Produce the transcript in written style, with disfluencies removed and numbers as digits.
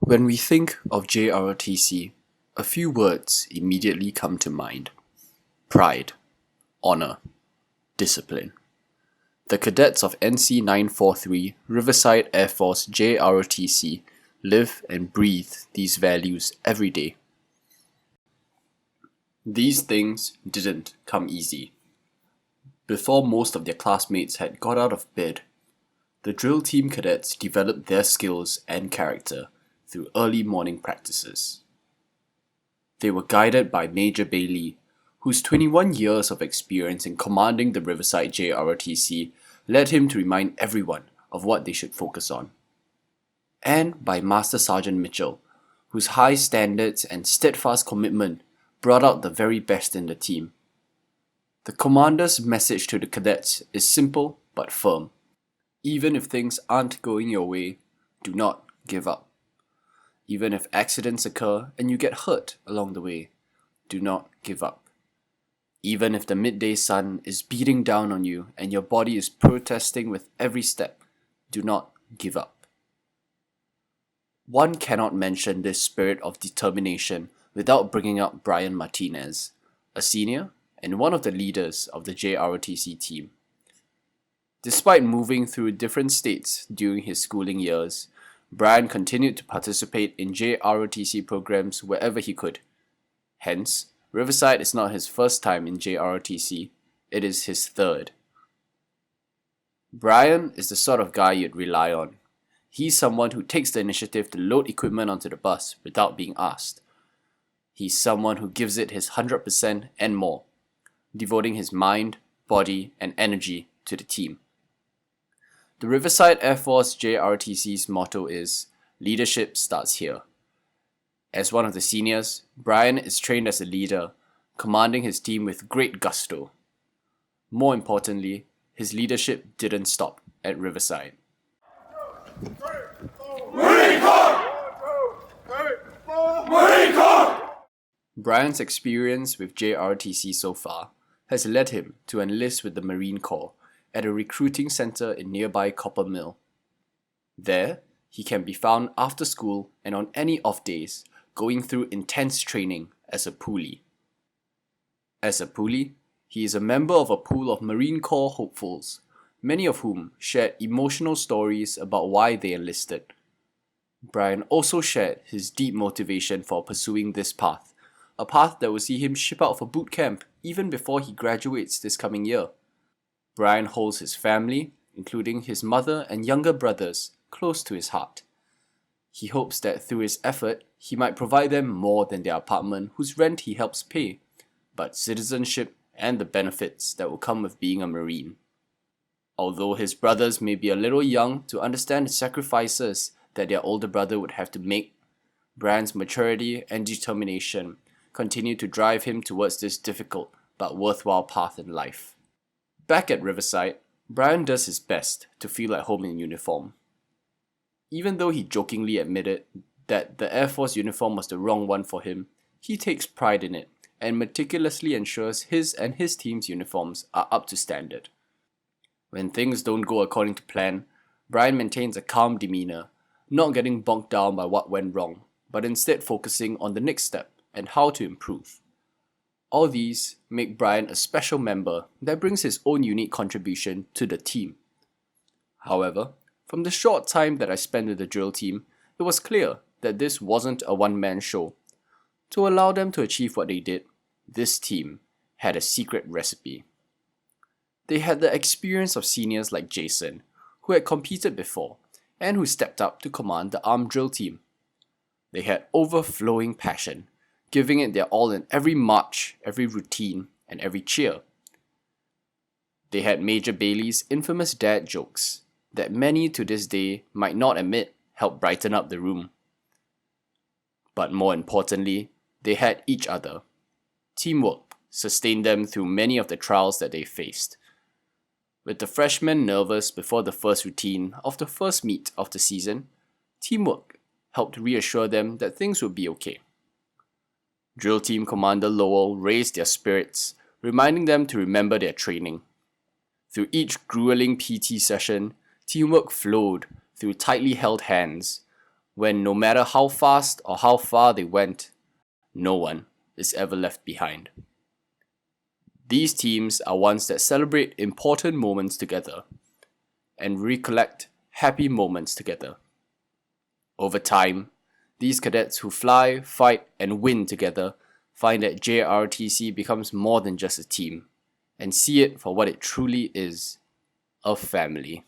When we think of JROTC, a few words immediately come to mind. Pride, honor, discipline. The cadets of NC 943 Riverside Air Force JROTC live and breathe these values every day. These things didn't come easy. Before most of their classmates had got out of bed, the drill team cadets developed their skills and character through early morning practices. They were guided by Major Bailey, whose 21 years of experience in commanding the Riverside JROTC led him to remind everyone of what they should focus on. And by Master Sergeant Mitchell, whose high standards and steadfast commitment brought out the very best in the team. The commander's message to the cadets is simple but firm. Even if things aren't going your way, do not give up. Even if accidents occur and you get hurt along the way, do not give up. Even if the midday sun is beating down on you and your body is protesting with every step, do not give up. One cannot mention this spirit of determination without bringing up Brian Martinez, a senior and one of the leaders of the JROTC team. Despite moving through different states during his schooling years, Brian continued to participate in JROTC programs wherever he could. Hence, Riverside is not his first time in JROTC, it is his third. Brian is the sort of guy you'd rely on. He's someone who takes the initiative to load equipment onto the bus without being asked. He's someone who gives it his 100% and more, devoting his mind, body, and energy to the team. The Riverside Air Force JROTC's motto is, "Leadership starts here." As one of the seniors, Brian is trained as a leader, commanding his team with great gusto. More importantly, his leadership didn't stop at Riverside. Marine Corps! Marine Corps! Brian's experience with JROTC so far has led him to enlist with the Marine Corps at a recruiting center in nearby Copper Mill. There, he can be found after school and on any off days, going through intense training as a poolee. As a poolee, he is a member of a pool of Marine Corps hopefuls, many of whom shared emotional stories about why they enlisted. Brian also shared his deep motivation for pursuing this path, a path that will see him ship out for boot camp even before he graduates this coming year. Brian holds his family, including his mother and younger brothers, close to his heart. He hopes that through his effort, he might provide them more than their apartment whose rent he helps pay, but citizenship and the benefits that will come with being a Marine. Although his brothers may be a little young to understand the sacrifices that their older brother would have to make, Brian's maturity and determination continue to drive him towards this difficult but worthwhile path in life. Back at Riverside, Brian does his best to feel at home in uniform. Even though he jokingly admitted that the Air Force uniform was the wrong one for him, he takes pride in it and meticulously ensures his and his team's uniforms are up to standard. When things don't go according to plan, Brian maintains a calm demeanor, not getting bogged down by what went wrong, but instead focusing on the next step and how to improve. All these make Brian a special member that brings his own unique contribution to the team. However, from the short time that I spent with the drill team, it was clear that this wasn't a one-man show. To allow them to achieve what they did, this team had a secret recipe. They had the experience of seniors like Jason, who had competed before and who stepped up to command the armed drill team. They had overflowing passion, giving it their all in every march, every routine, and every cheer. They had Major Bailey's infamous dad jokes that many to this day might not admit helped brighten up the room. But more importantly, they had each other. Teamwork sustained them through many of the trials that they faced. With the freshmen nervous before the first routine of the first meet of the season, teamwork helped reassure them that things would be okay. Drill Team Commander Lowell raised their spirits, reminding them to remember their training. Through each grueling PT session, teamwork flowed through tightly held hands, when no matter how fast or how far they went, no one is ever left behind. These teams are ones that celebrate important moments together and recollect happy moments together. Over time, these cadets who fly, fight, and win together find that JROTC becomes more than just a team and see it for what it truly is, a family.